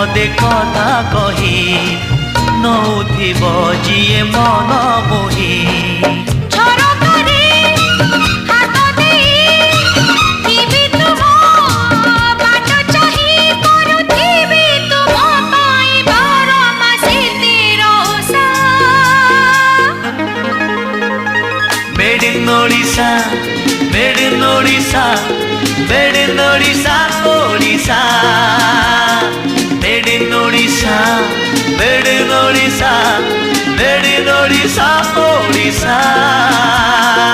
पदे कथा कही नौथिब जिए मन मोही Odisha, made in Odisha, made in Odisha, Odisha, made in Odisha, made in Odisha, made in Odisha, Odisha.